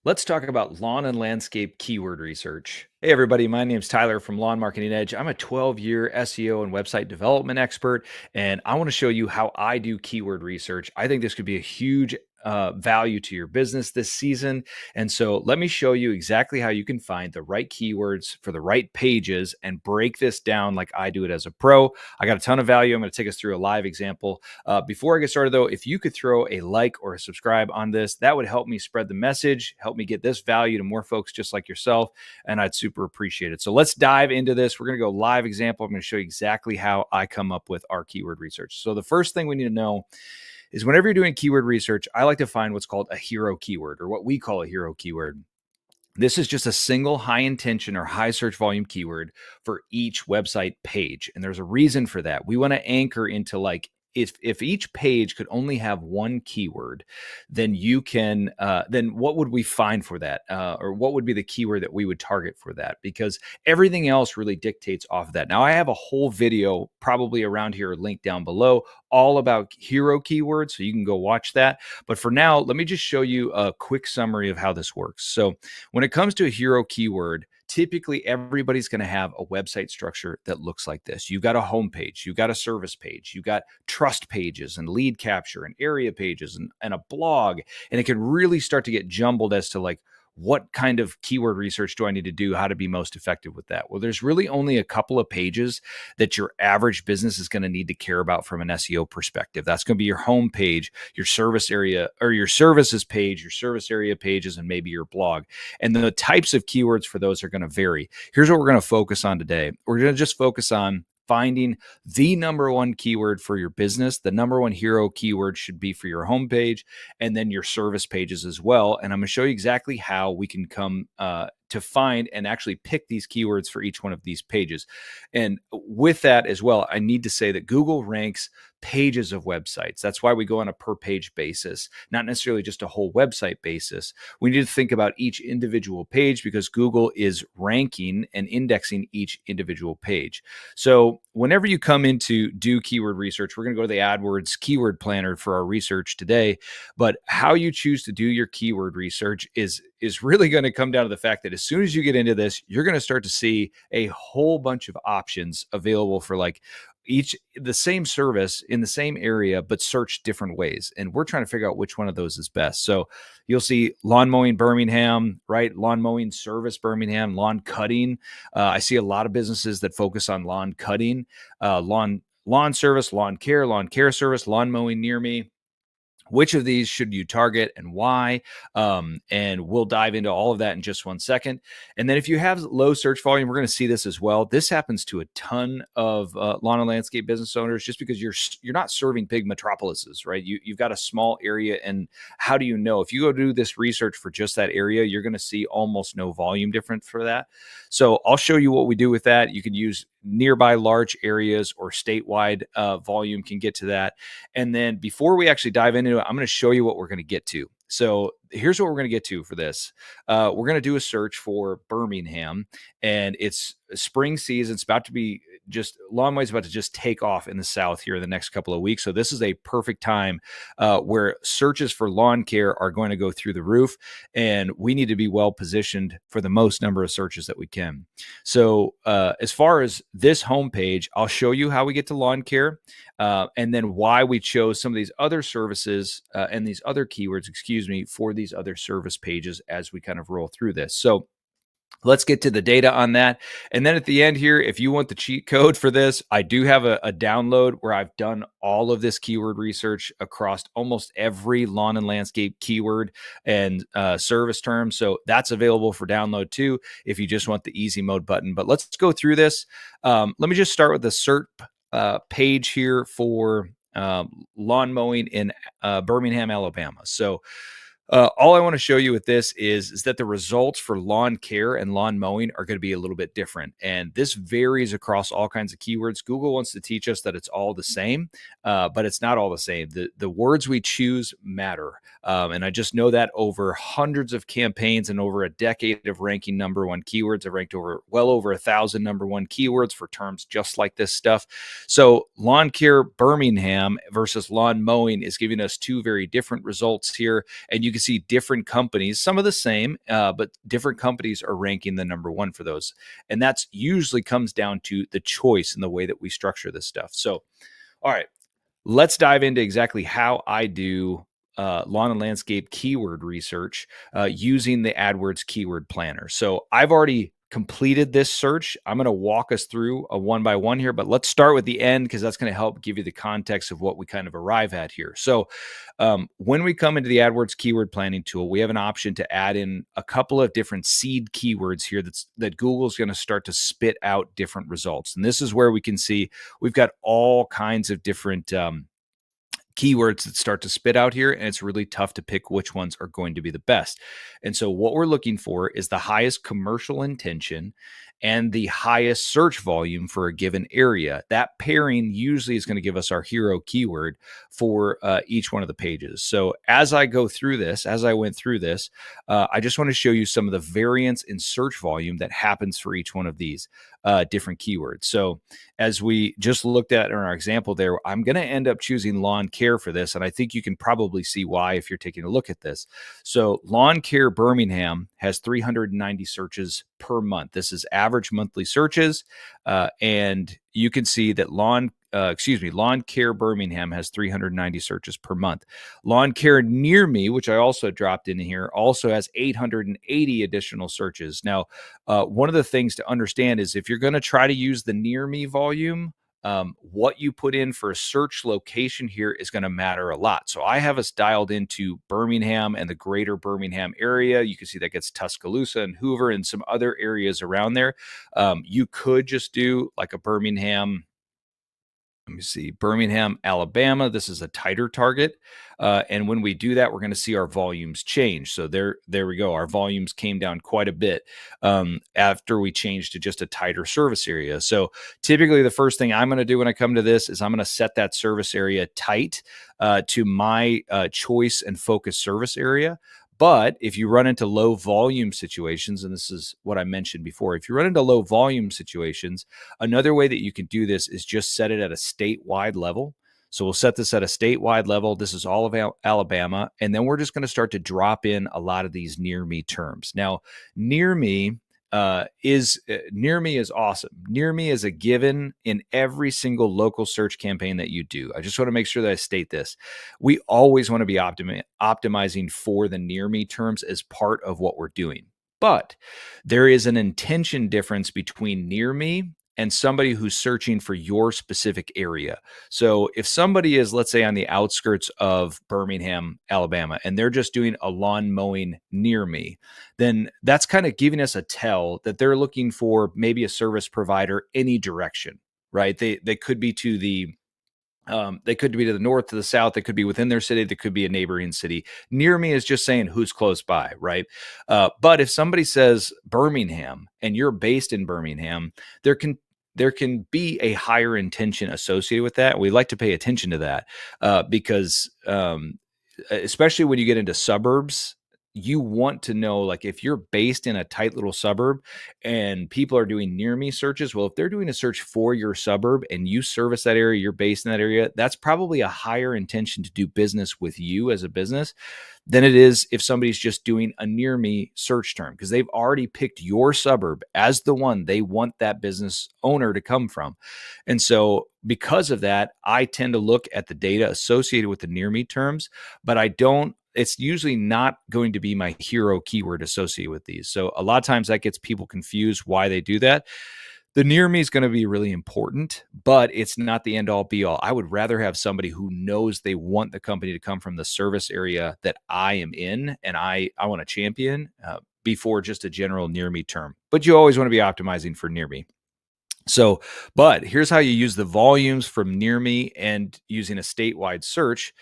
Let's talk about lawn and landscape keyword research. Hey, everybody, my name's Tyler from Lawn Marketing Edge. I'm a 12-year SEO and website development expert, and I want to show you how I do keyword research. I think this could be a huge value to your business this season. And so let me show you exactly how you can find the right keywords for the right pages and break this down like I do it as a pro. I got a ton of value. I'm going to take us through a live example. Before I get started, though, if you could throw a like or a subscribe on this, that would help me spread the message, help me get this value to more folks just like yourself, and I'd super appreciate it. So let's dive into this. We're going to go live example. I'm going to show you exactly how I come up with our keyword research. So the first thing we need to know is whenever you're doing keyword research, I like to find what's called a hero keyword, or what we call a hero keyword. This is just a single high intention or high search volume keyword for each website page. And there's a reason for that. We want to anchor into, like, if each page could only have one keyword, then you can then what would we find for that, or what would be the keyword that we would target for that? Because everything else really dictates off of that. Now, I have a whole video probably around here, linked down below, all about hero keywords, so you can go watch that. But for now, let me just show you a quick summary of how this works. So when it comes to a hero keyword, typically everybody's going to have a website structure that looks like this. You've got a home page, you've got a service page, you've got trust pages and lead capture and area pages and a blog. And it can really start to get jumbled as to, like, what kind of keyword research do I need to do? How to be most effective with that? Well, there's really only a couple of pages that your average business is going to need to care about from an SEO perspective. That's going to be your home page, your service area, or your services page, your service area pages, and maybe your blog. And the types of keywords for those are going to vary. Here's what we're going to focus on today. We're going to just focus on finding the number one keyword for your business. The number one hero keyword should be for your homepage, and then your service pages as well. And I'm going to show you exactly how we can come to find and actually pick these keywords for each one of these pages. And with that as well, I need to say that Google ranks pages of websites. That's why we go on a per page basis, not necessarily just a whole website basis. We need to think about each individual page because Google is ranking and indexing each individual page. So whenever you come in to do keyword research, we're going to go to the AdWords Keyword Planner for our research today. But how you choose to do your keyword research is really going to come down to the fact that as soon as you get into this, you're going to start to see a whole bunch of options available for, like, each the same service in the same area, but search different ways. And we're trying to figure out which one of those is best. So you'll see lawn mowing Birmingham, right? Lawn mowing service Birmingham, lawn cutting. I see a lot of businesses that focus on lawn cutting, lawn service, lawn care service, lawn mowing near me. Which of these should you target and why? And we'll dive into all of that in just one second. And then if you have low search volume, we're going to see this as well. This happens to a ton of lawn and landscape business owners, just because you're not serving big metropolises, right? You've got a small area, and how do you know? If you go do this research for just that area, you're going to see almost no volume difference for that. So I'll show you what we do with that. You can use nearby large areas or statewide volume can get to that. And then before we actually dive into it, I'm going to show you what we're going to get to. So here's what we're going to get to for this. We're going to do a search for Birmingham, and it's spring season. It's about to be lawn mowing is about to just take off in the South here in the next couple of weeks. So this is a perfect time where searches for lawn care are going to go through the roof, and we need to be well positioned for the most number of searches that we can. So as far as this homepage, I'll show you how we get to lawn care, and then why we chose some of these other services and these other keywords, for these other service pages as we kind of roll through this. So let's get to the data on that. And then at the end here, if you want the cheat code for this, I do have a download where I've done all of this keyword research across almost every lawn and landscape keyword and service term. So that's available for download too, if you just want the easy mode button. But let's go through this. Let me just start with the SERP page here for lawn mowing in Birmingham, Alabama. So all I want to show you with this is that the results for lawn care and lawn mowing are going to be a little bit different. And this varies across all kinds of keywords. Google wants to teach us that it's all the same, but it's not all the same. The words we choose matter. And I just know that over hundreds of campaigns and over a decade of ranking number one keywords, I've ranked well over 1,000 number one keywords for terms just like this stuff. So lawn care Birmingham versus lawn mowing is giving us two very different results here. And you can can see different companies, some of the same, but different companies are ranking the number one for those. And that's usually comes down to the choice and the way that we structure this stuff. So, all right, let's dive into exactly how I do lawn and landscape keyword research using the AdWords Keyword Planner. So I've already completed this search. I'm going to walk us through a one by one here, but let's start with the end because that's going to help give you the context of what we kind of arrive at here. So when we come into the AdWords Keyword Planning tool, we have an option to add in a couple of different seed keywords here that Google's going to start to spit out different results. And this is where we can see we've got all kinds of different keywords that start to spit out here, and it's really tough to pick which ones are going to be the best. And so what we're looking for is the highest commercial intention and the highest search volume for a given area. That pairing usually is going to give us our hero keyword for each one of the pages. So as I go through this, as I went through this, I just want to show you some of the variance in search volume that happens for each one of these different keywords. So as we just looked at in our example there, I'm going to end up choosing lawn care for this. And I think you can probably see why if you're taking a look at this. So lawn care Birmingham has 390 searches per month. This is average monthly searches. And you can see that lawn care Birmingham has 390 searches per month. Lawn care near me, which I also dropped in here, also has 880 additional searches. Now, one of the things to understand is if you're going to try to use the near me volume, what you put in for a search location here is going to matter a lot. So I have us dialed into Birmingham and the greater Birmingham area. You can see that gets Tuscaloosa and Hoover and some other areas around there. You could just do like a Birmingham. Let me see, Birmingham, Alabama. This is a tighter target. And when we do that, we're going to see our volumes change. So there we go. Our volumes came down quite a bit after we changed to just a tighter service area. So typically the first thing I'm going to do when I come to this is I'm going to set that service area tight to my choice and focus service area. But if you run into low volume situations, and this is what I mentioned before, if you run into low volume situations, another way that you can do this is just set it at a statewide level. So we'll set this at a statewide level. This is all of Alabama. And then we're just going to start to drop in a lot of these near me terms. Now, near me is awesome. Near me is a given in every single local search campaign that you do. I just want to make sure that I state this. We always want to be optimizing for the near me terms as part of what we're doing. But there is an intention difference between near me and somebody who's searching for your specific area. So if somebody is, let's say, on the outskirts of Birmingham, Alabama, and they're just doing a lawn mowing near me, then that's kind of giving us a tell that they're looking for maybe a service provider any direction, right? They could be to the north, to the south. They could be within their city. They could be a neighboring city. Near me is just saying who's close by, right? But if somebody says Birmingham and you're based in Birmingham, there can be a higher intention associated with that. We like to pay attention to that because especially when you get into suburbs, you want to know, like, if you're based in a tight little suburb and people are doing near me searches, well, if they're doing a search for your suburb and you service that area, you're based in that area, that's probably a higher intention to do business with you as a business than it is if somebody's just doing a near me search term, because they've already picked your suburb as the one they want that business owner to come from. And so because of that, I tend to look at the data associated with the near me terms, but it's usually not going to be my hero keyword associated with these. So a lot of times that gets people confused why they do that. The near me is going to be really important, but it's not the end all be all. I would rather have somebody who knows they want the company to come from the service area that I am in and I want to champion before just a general near me term. But you always want to be optimizing for near me. So, but here's how you use the volumes from near me and using a statewide search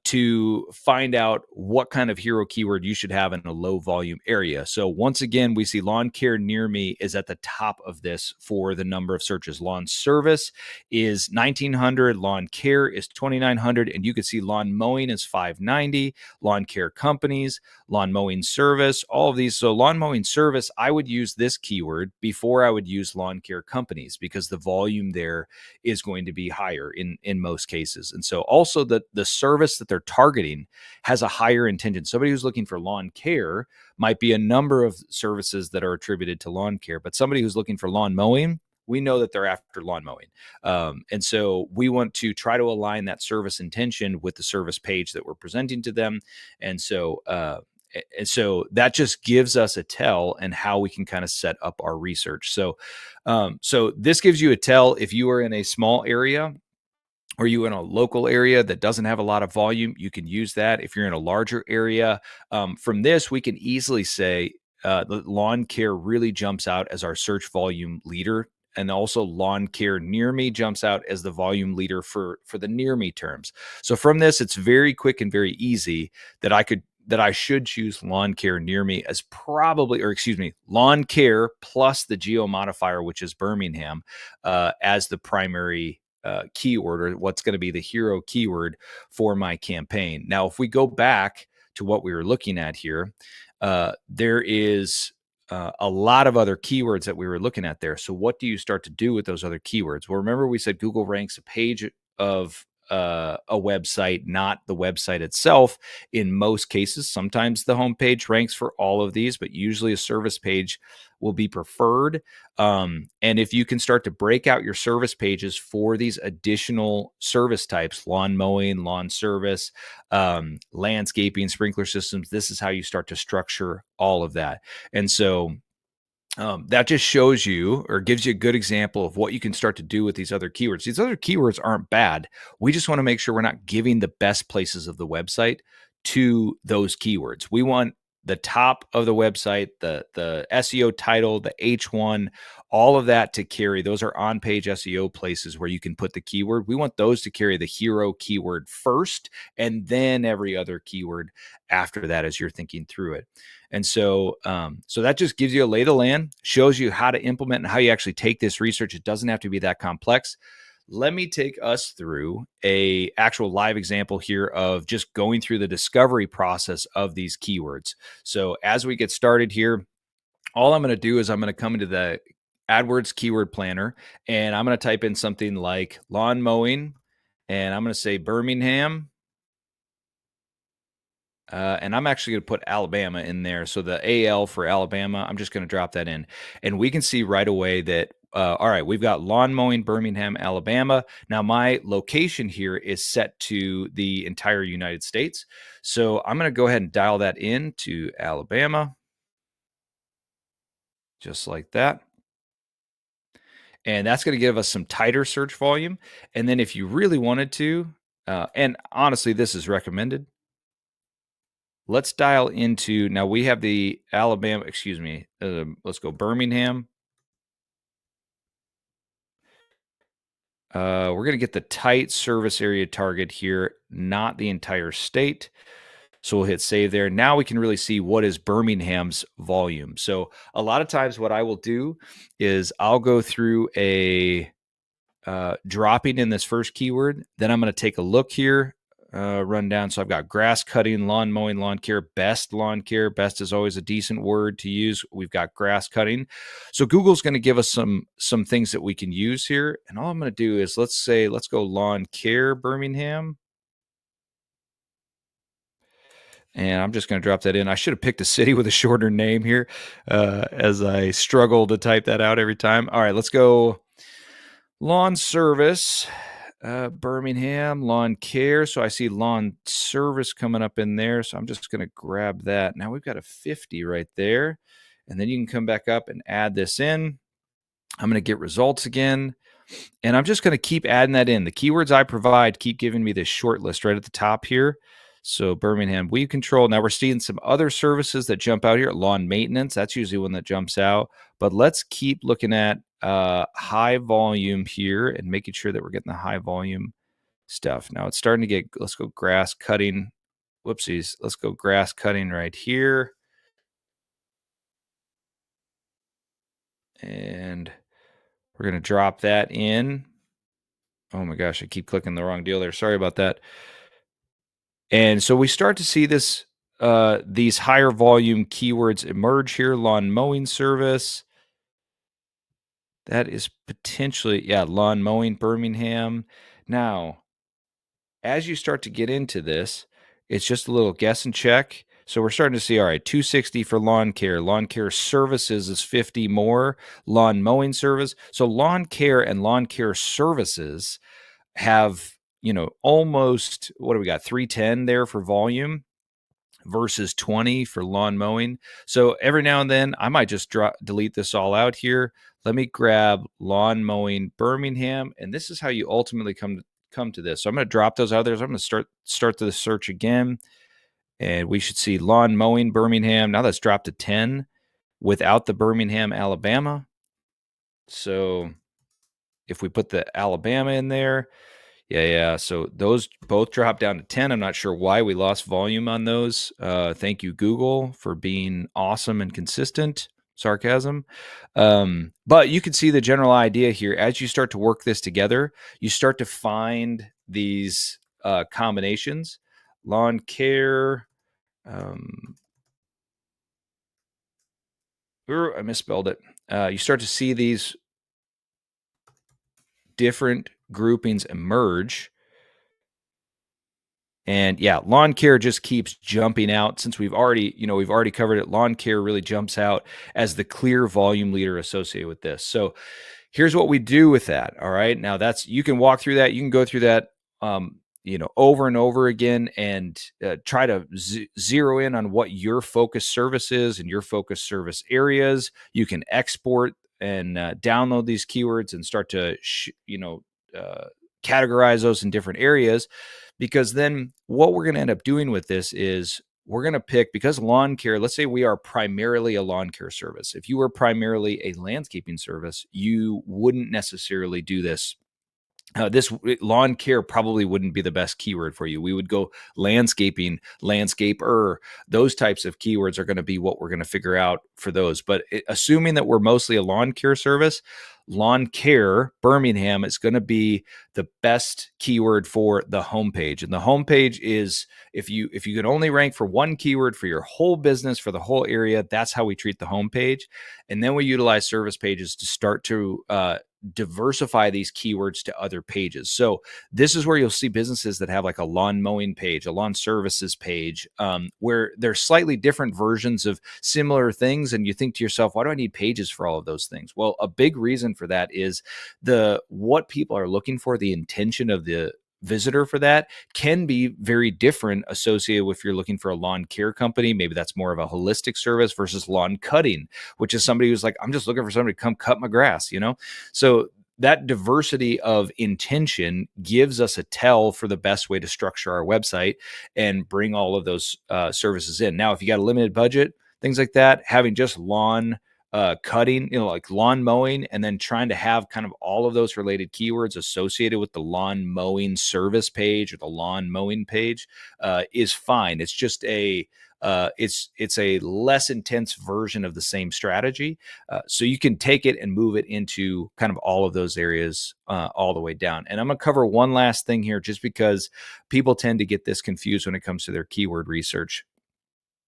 to find out what kind of hero keyword you should have in a low volume area. So once again, we see lawn care near me is at the top of this for the number of searches. Lawn service is 1,900, lawn care is 2,900, and you can see lawn mowing is 590, lawn care companies, lawn mowing service, all of these. So lawn mowing service, I would use this keyword before I would use lawn care companies because the volume there is going to be higher in most cases. And so also the service service that they're targeting has a higher intention. Somebody who's looking for lawn care might be a number of services that are attributed to lawn care, but somebody who's looking for lawn mowing, we know that they're after lawn mowing. And so we want to try to align that service intention with the service page that we're presenting to them. And so, and so that just gives us a tell and how we can kind of set up our research. So this gives you a tell if you are in a small area or you in a local area that doesn't have a lot of volume, you can use that. If you're in a larger area, from this, we can easily say the lawn care really jumps out as our search volume leader. And also lawn care near me jumps out as the volume leader for the near me terms. So from this, it's very quick and very easy that I should choose lawn care near me as probably, or excuse me, lawn care plus the geo modifier, which is Birmingham, as the primary keyword, or what's going to be the hero keyword for my campaign. Now, if we go back to what we were looking at here, there is a lot of other keywords that we were looking at there. So what do you start to do with those other keywords? Well, remember we said Google ranks a page of a website, not the website itself. In most cases, sometimes the homepage ranks for all of these, but usually a service page will be preferred. And if you can start to break out your service pages for these additional service types, lawn mowing, lawn service, landscaping, sprinkler systems, this is how you start to structure all of that. And so that just shows you or gives you a good example of what you can start to do with these other keywords. These other keywords aren't bad. We just want to make sure we're not giving the best places of the website to those keywords. We want the top of the website, the SEO title, the H1, all of that to carry. Those are on-page SEO places where you can put the keyword. We want those to carry the hero keyword first, and then every other keyword after that as you're thinking through it. And so, so that just gives you a lay of the land, shows you how to implement and how you actually take this research. It doesn't have to be that complex. Let me take us through a actual live example here of just going through the discovery process of these keywords. So as we get started here, all I'm going to do is I'm going to come into the AdWords Keyword Planner, and I'm going to type in something like lawn mowing, and I'm going to say Birmingham. And I'm actually going to put Alabama in there. So the AL for Alabama, I'm just going to drop that in. And we can see right away that, all right, we've got lawn mowing, Birmingham, Alabama. Now my location here is set to the entire United States. So I'm going to go ahead and dial that in to Alabama, just like that. And that's going to give us some tighter search volume. And then if you really wanted to, and honestly, this is recommended, let's dial into, now we have the Alabama, excuse me, let's go Birmingham. We're going to get the tight service area target here, not the entire state. So we'll hit save there. Now we can really see what is Birmingham's volume. So a lot of times what I will do is I'll go through a dropping in this first keyword. Then I'm going to take a look here, run down. So I've got grass cutting, lawn mowing, lawn care, best lawn care. Best is always a decent word to use. We've got grass cutting. So Google's going to give us some things that we can use here. And all I'm going to do is let's go lawn care Birmingham. And I'm just going to drop that in. I should have picked a city with a shorter name here as I struggle to type that out every time. All right, let's go lawn service, Birmingham, lawn care. So I see lawn service coming up in there. So I'm just going to grab that. Now we've got a 50 right there. And then you can come back up and add this in. I'm going to get results again. And I'm just going to keep adding that in. The keywords I provide keep giving me this short list right at the top here. So Birmingham weed control. Now we're seeing some other services that jump out here. Lawn maintenance, that's usually one that jumps out. But let's keep looking at high volume here and making sure that we're getting the high volume stuff. Now it's starting to get, let's go grass cutting. Whoopsies. Let's go grass cutting right here. And we're going to drop that in. Oh my gosh, I keep clicking the wrong deal there. Sorry about that. And so we start to see this, these higher volume keywords emerge here. Lawn mowing service. That is potentially, yeah, lawn mowing Birmingham. Now, as you start to get into this, it's just a little guess and check. So we're starting to see, all right, 260 for lawn care. Lawn care services is 50 more. Lawn mowing service. So lawn care and lawn care services have, almost, what do we got? 310 there for volume versus 20 for lawn mowing. So every now and then I might just delete this all out here. Let me grab lawn mowing Birmingham, and this is how you ultimately come to this. So I'm going to drop those out there. So I'm going to start the search again, and we should see lawn mowing Birmingham. Now that's dropped to 10 without the Birmingham, Alabama. So if we put the Alabama in there, yeah. So those both dropped down to 10. I'm not sure why we lost volume on those. Thank you, Google, for being awesome and consistent. Sarcasm. But you can see the general idea here. As you start to work this together, you start to find these combinations. Lawn care. I misspelled it. You start to see these different groupings emerge. And yeah, lawn care just keeps jumping out since we've already covered it. Lawn care really jumps out as the clear volume leader associated with this. So here's what we do with that. All right. Now you can walk through that. You can go through that, over and over again and try to zero in on what your focus service is and your focus service areas. You can export and download these keywords and start to, categorize those in different areas, because then what we're going to end up doing with this is we're going to pick, because lawn care, let's say we are primarily a lawn care service. If you were primarily a landscaping service, you wouldn't necessarily do this. This lawn care probably wouldn't be the best keyword for you. We would go landscaping, landscaper. Those types of keywords are going to be what we're going to figure out for those. But assuming that we're mostly a lawn care service, lawn care Birmingham is going to be the best keyword for the homepage. And the homepage is, if you can only rank for one keyword for your whole business, for the whole area, that's how we treat the homepage. And then we utilize service pages to start to diversify these keywords to other pages. So this is where you'll see businesses that have like a lawn mowing page, a lawn services page, where there's slightly different versions of similar things. And you think to yourself, why do I need pages for all of those things? Well, a big reason for that is what people are looking for, the intention of the visitor for that can be very different associated with if you're looking for a lawn care company. Maybe that's more of a holistic service versus lawn cutting, which is somebody who's like, I'm just looking for somebody to come cut my grass, So that diversity of intention gives us a tell for the best way to structure our website and bring all of those services in. Now, if you got a limited budget, things like that, having just lawn cutting, like lawn mowing, and then trying to have kind of all of those related keywords associated with the lawn mowing service page or the lawn mowing page is fine. It's just it's a less intense version of the same strategy. So you can take it and move it into kind of all of those areas all the way down. And I'm going to cover one last thing here, just because people tend to get this confused when it comes to their keyword research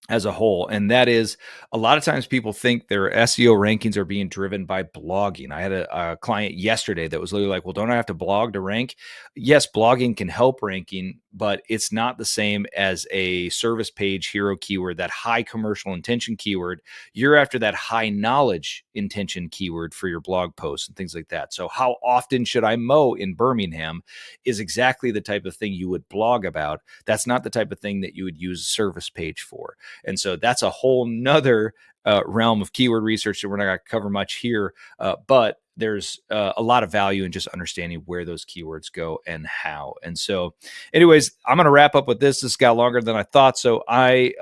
as a whole. And that is, a lot of times people think their SEO rankings are being driven by blogging. I had a client yesterday that was literally like, well, don't I have to blog to rank? Yes, blogging can help ranking, but it's not the same as a service page hero keyword, that high commercial intention keyword. You're after that high knowledge intention keyword for your blog posts and things like that. So how often should I mow in Birmingham is exactly the type of thing you would blog about. That's not the type of thing that you would use a service page for. And so that's a whole nother realm of keyword research that we're not going to cover much here. But there's a lot of value in just understanding where those keywords go and how. And so anyways, I'm going to wrap up with this. This got longer than I thought. So I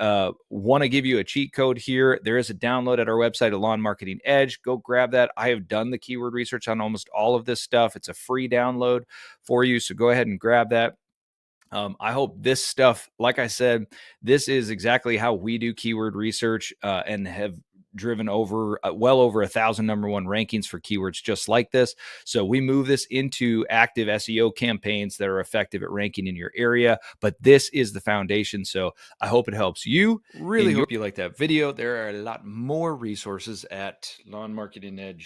want to give you a cheat code here. There is a download at our website at Lawn Marketing Edge. Go grab that. I have done the keyword research on almost all of this stuff. It's a free download for you. So go ahead and grab that. I hope this stuff, like I said, this is exactly how we do keyword research and have driven over well over 1,000 number one rankings for keywords just like this. So we move this into active SEO campaigns that are effective at ranking in your area. But this is the foundation. So I hope it helps you. Really hope you like that video. There are a lot more resources at lawnmarketingedge.com.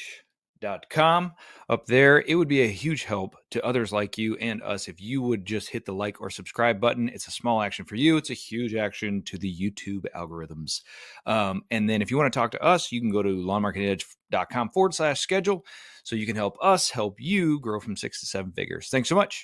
com up there. It would be a huge help to others like you and us if you would just hit the like or subscribe button. It's a small action for you. It's a huge action to the YouTube algorithms. And then if you want to talk to us, you can go to lawnmarketingedge.com/schedule so you can help us help you grow from 6 to 7 figures. Thanks so much.